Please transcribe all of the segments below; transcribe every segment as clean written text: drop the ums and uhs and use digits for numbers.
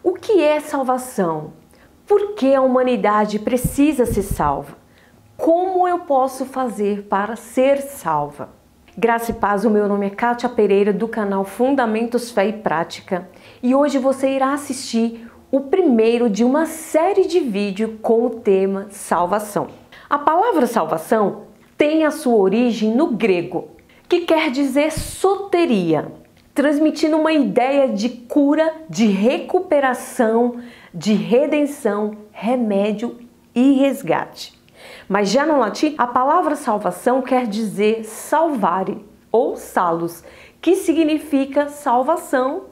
O que é salvação? Por que a humanidade precisa ser salva? Como eu posso fazer para ser salva? Graça e paz, o meu nome é Kátia Pereira, do canal Fundamentos Fé e Prática, e hoje você irá assistir o primeiro de uma série de vídeos com o tema salvação. A palavra salvação tem a sua origem no grego, que quer dizer soteria, transmitindo uma ideia de cura, de recuperação, de redenção, remédio e resgate. Mas já no latim, a palavra salvação quer dizer salvare ou salus, que significa salvação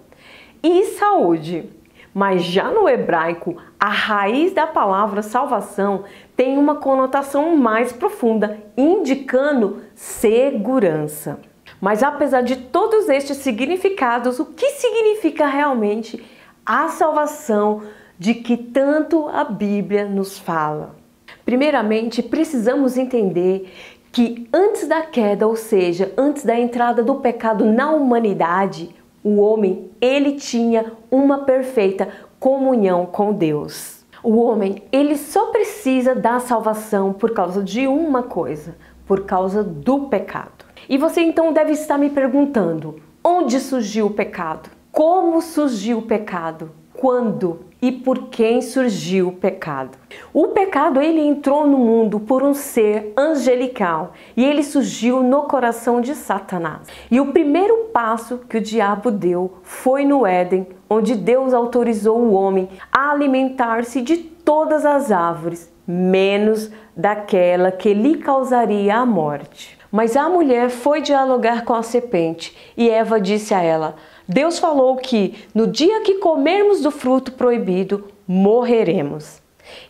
e saúde. Mas já no hebraico, a raiz da palavra salvação tem uma conotação mais profunda, indicando segurança. Mas apesar de todos estes significados, o que significa realmente a salvação de que tanto a Bíblia nos fala? Primeiramente, precisamos entender que antes da queda, ou seja, antes da entrada do pecado na humanidade, o homem, ele tinha uma perfeita comunhão com Deus. O homem, ele só precisa da salvação por causa de uma coisa, por causa do pecado. E você então deve estar me perguntando, onde surgiu o pecado? Como surgiu o pecado? Quando e por quem surgiu o pecado? O pecado, ele entrou no mundo por um ser angelical e ele surgiu no coração de Satanás. E o primeiro passo que o diabo deu foi no Éden, onde Deus autorizou o homem a alimentar-se de todas as árvores, menos daquela que lhe causaria a morte. Mas a mulher foi dialogar com a serpente e Eva disse a ela: Deus falou que no dia que comermos do fruto proibido, morreremos.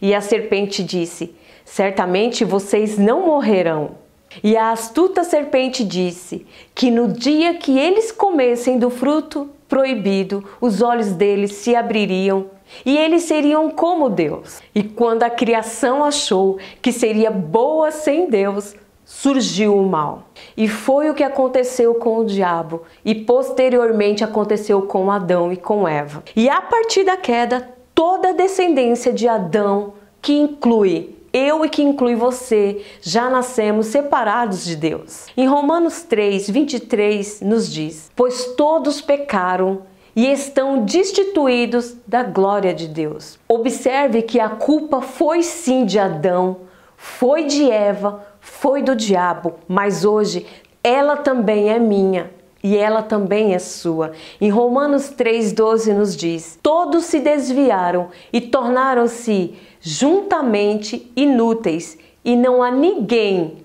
E a serpente disse: certamente vocês não morrerão. E a astuta serpente disse que no dia que eles comessem do fruto proibido, os olhos deles se abririam e eles seriam como Deus. E quando a criação achou que seria boa sem Deus, surgiu o mal. E foi o que aconteceu com o diabo e posteriormente aconteceu com Adão e com Eva. E a partir da queda, toda a descendência de Adão, que inclui eu e que inclui você, já nascemos separados de Deus. Em Romanos 3:23 nos diz: pois todos pecaram e estão destituídos da glória de Deus. Observe que a culpa foi sim de Adão, foi de Eva, foi do diabo, mas hoje ela também é minha e ela também é sua. Em Romanos 3:12 nos diz: todos se desviaram e tornaram-se juntamente inúteis e não há ninguém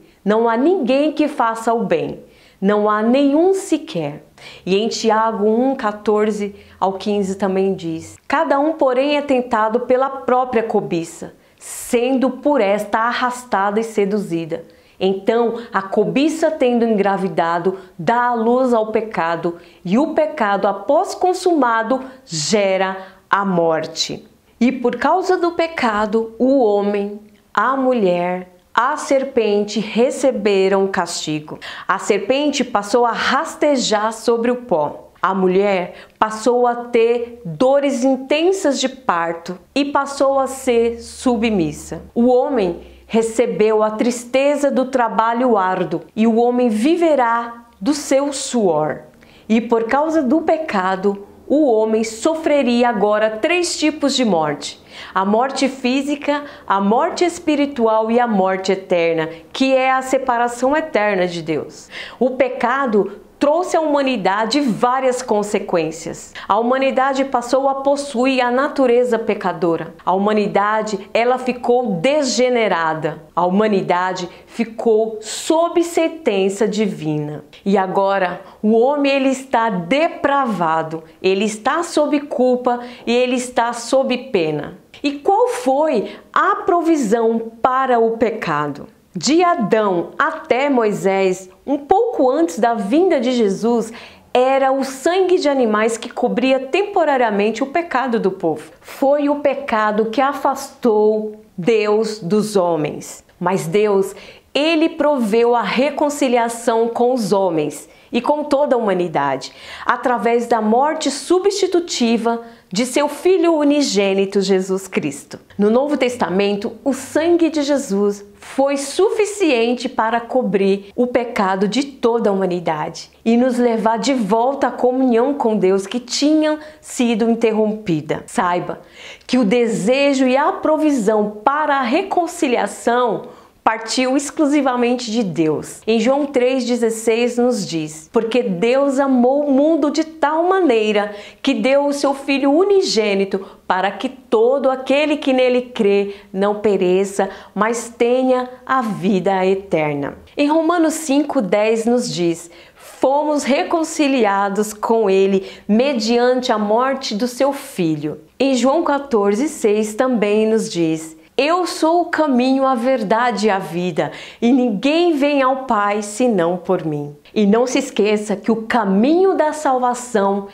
que faça o bem, não há nenhum sequer. E em Tiago 1:14-15 também diz: cada um, porém, é tentado pela própria cobiça, sendo por esta arrastada e seduzida. Então, a cobiça, tendo engravidado, dá à luz ao pecado, e o pecado, após consumado, gera a morte. E por causa do pecado, o homem, a mulher, a serpente receberam castigo. A serpente passou a rastejar sobre o pó. A mulher passou a ter dores intensas de parto e passou a ser submissa. O homem recebeu a tristeza do trabalho árduo e o homem viverá do seu suor. E por causa do pecado, o homem sofreria agora 3 tipos de morte: a morte física, a morte espiritual e a morte eterna, que é a separação eterna de Deus. O pecado trouxe à humanidade várias consequências. A humanidade passou a possuir a natureza pecadora. A humanidade, ela ficou degenerada. A humanidade ficou sob sentença divina. E agora, o homem, ele está depravado. Ele está sob culpa e ele está sob pena. E qual foi a provisão para o pecado? De Adão até Moisés, um pouco antes da vinda de Jesus, era o sangue de animais que cobria temporariamente o pecado do povo. Foi o pecado que afastou Deus dos homens. Mas Deus, Ele proveu a reconciliação com os homens e com toda a humanidade, através da morte substitutiva de seu Filho unigênito Jesus Cristo. No Novo Testamento, o sangue de Jesus foi suficiente para cobrir o pecado de toda a humanidade e nos levar de volta à comunhão com Deus que tinha sido interrompida. Saiba que o desejo e a provisão para a reconciliação partiu exclusivamente de Deus. Em João 3,16 nos diz: porque Deus amou o mundo de tal maneira que deu o seu Filho unigênito para que todo aquele que nele crê não pereça, mas tenha a vida eterna. Em Romanos 5,10 nos diz: fomos reconciliados com ele mediante a morte do seu Filho. Em João 14,6 também nos diz: eu sou o caminho, a verdade e a vida, e ninguém vem ao Pai senão por mim. E não se esqueça que o caminho da salvação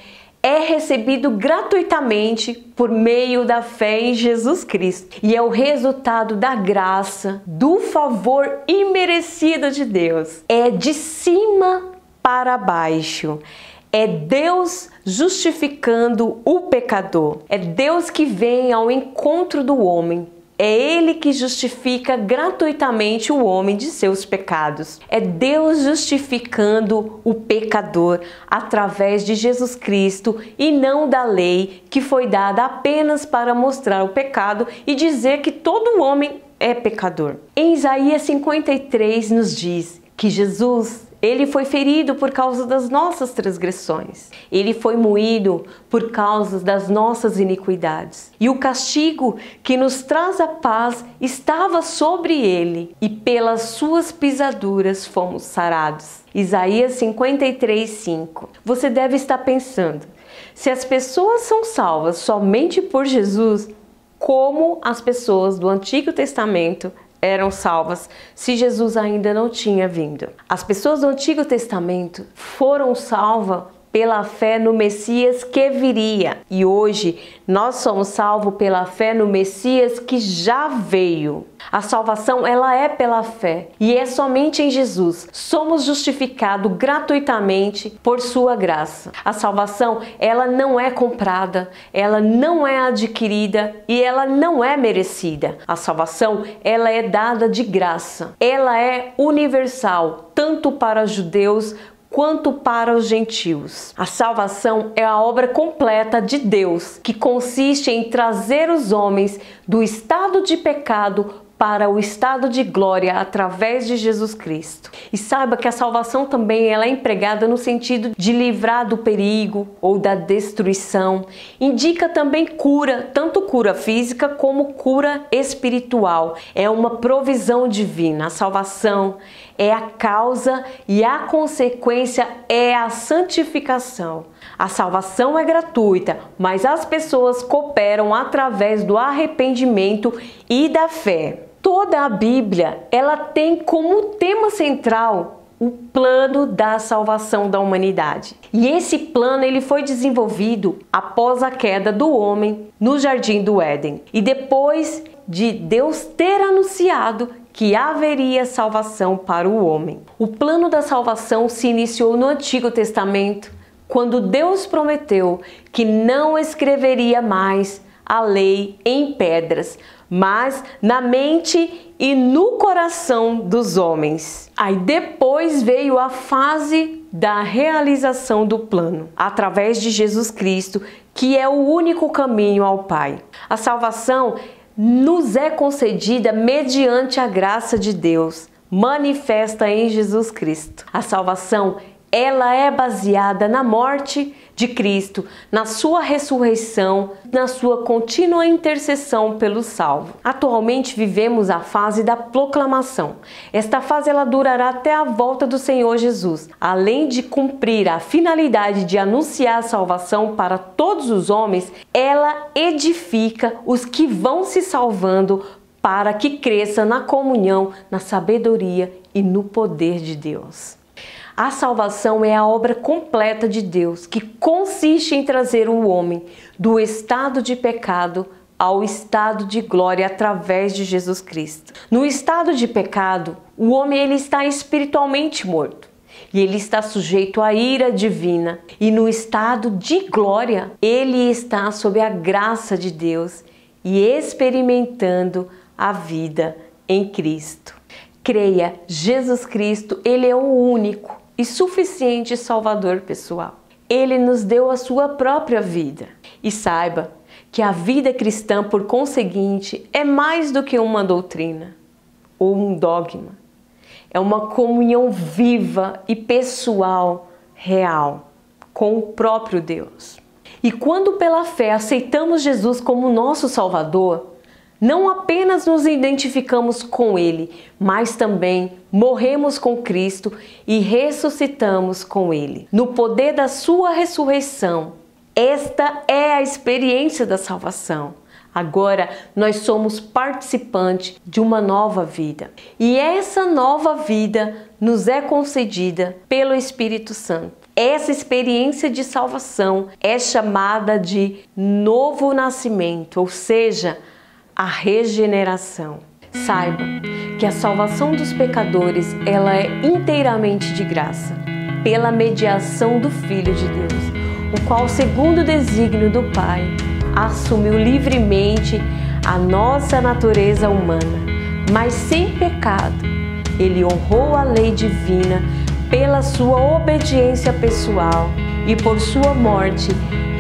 é recebido gratuitamente por meio da fé em Jesus Cristo. E é o resultado da graça, do favor imerecido de Deus. É de cima para baixo. É Deus justificando o pecador. É Deus que vem ao encontro do homem. É Ele que justifica gratuitamente o homem de seus pecados. É Deus justificando o pecador através de Jesus Cristo e não da lei que foi dada apenas para mostrar o pecado e dizer que todo homem é pecador. Em Isaías 53 nos diz que Jesus, ele foi ferido por causa das nossas transgressões. Ele foi moído por causa das nossas iniquidades. E o castigo que nos traz a paz estava sobre ele, e pelas suas pisaduras fomos sarados. Isaías 53:5. Você deve estar pensando, se as pessoas são salvas somente por Jesus, como as pessoas do Antigo Testamento eram salvas se Jesus ainda não tinha vindo. As pessoas do Antigo Testamento foram salvas pela fé no Messias que viria. E hoje nós somos salvos pela fé no Messias que já veio. A salvação, ela é pela fé e é somente em Jesus. Somos justificados gratuitamente por sua graça. A salvação, ela não é comprada, ela não é adquirida e ela não é merecida. A salvação, ela é dada de graça. Ela é universal, tanto para judeus quanto para os gentios. A salvação é a obra completa de Deus, que consiste em trazer os homens do estado de pecado para o estado de glória através de Jesus Cristo. E saiba que a salvação também ela é empregada no sentido de livrar do perigo ou da destruição. Indica também cura, tanto cura física como cura espiritual. É uma provisão divina. A salvação é a causa e a consequência é a santificação. A salvação é gratuita, mas as pessoas cooperam através do arrependimento e da fé. Toda a Bíblia, ela tem como tema central o plano da salvação da humanidade. E esse plano ele foi desenvolvido após a queda do homem no Jardim do Éden. E depois de Deus ter anunciado que haveria salvação para o homem. O plano da salvação se iniciou no Antigo Testamento, quando Deus prometeu que não escreveria mais a lei em pedras, mas na mente e no coração dos homens. Aí depois veio a fase da realização do plano, através de Jesus Cristo, que é o único caminho ao Pai. A salvação nos é concedida mediante a graça de Deus, manifesta em Jesus Cristo. A salvação, ela é baseada na morte de Cristo, na sua ressurreição, na sua contínua intercessão pelo salvo. Atualmente vivemos a fase da proclamação. Esta fase ela durará até a volta do Senhor Jesus. Além de cumprir a finalidade de anunciar a salvação para todos os homens, ela edifica os que vão se salvando para que cresça na comunhão, na sabedoria e no poder de Deus. A salvação é a obra completa de Deus, que consiste em trazer o homem do estado de pecado ao estado de glória através de Jesus Cristo. No estado de pecado, o homem ele está espiritualmente morto e ele está sujeito à ira divina. E no estado de glória, ele está sob a graça de Deus e experimentando a vida em Cristo. Creia, Jesus Cristo, ele é o único e suficiente Salvador pessoal. Ele nos deu a sua própria vida. E saiba que a vida cristã, por conseguinte, é mais do que uma doutrina ou um dogma. É uma comunhão viva e pessoal, real, com o próprio Deus. E quando pela fé aceitamos Jesus como nosso Salvador, não apenas nos identificamos com Ele, mas também morremos com Cristo e ressuscitamos com Ele. No poder da sua ressurreição, esta é a experiência da salvação. Agora nós somos participantes de uma nova vida. E essa nova vida nos é concedida pelo Espírito Santo. Essa experiência de salvação é chamada de novo nascimento, ou seja, a regeneração. Saiba que a salvação dos pecadores ela é inteiramente de graça, pela mediação do Filho de Deus, o qual, segundo o desígnio do Pai, assumiu livremente a nossa natureza humana, mas sem pecado. Ele honrou a lei divina pela sua obediência pessoal e por sua morte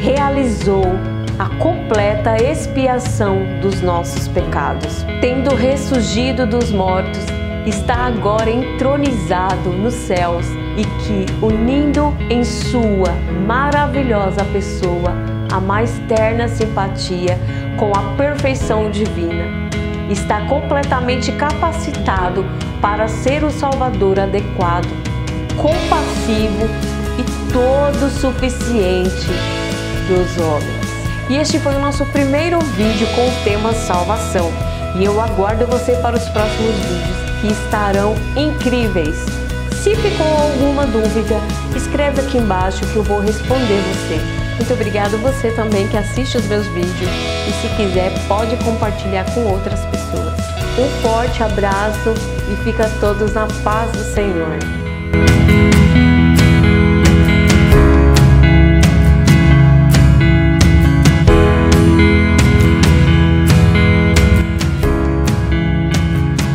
realizou a completa expiação dos nossos pecados. Tendo ressurgido dos mortos, está agora entronizado nos céus e que, unindo em sua maravilhosa pessoa a mais terna simpatia com a perfeição divina, está completamente capacitado para ser o Salvador adequado, compassivo e todo suficiente dos homens. E este foi o nosso primeiro vídeo com o tema salvação. E eu aguardo você para os próximos vídeos, que estarão incríveis. Se ficou alguma dúvida, escreve aqui embaixo que eu vou responder você. Muito obrigado você também que assiste os meus vídeos. E se quiser, pode compartilhar com outras pessoas. Um forte abraço e fica todos na paz do Senhor.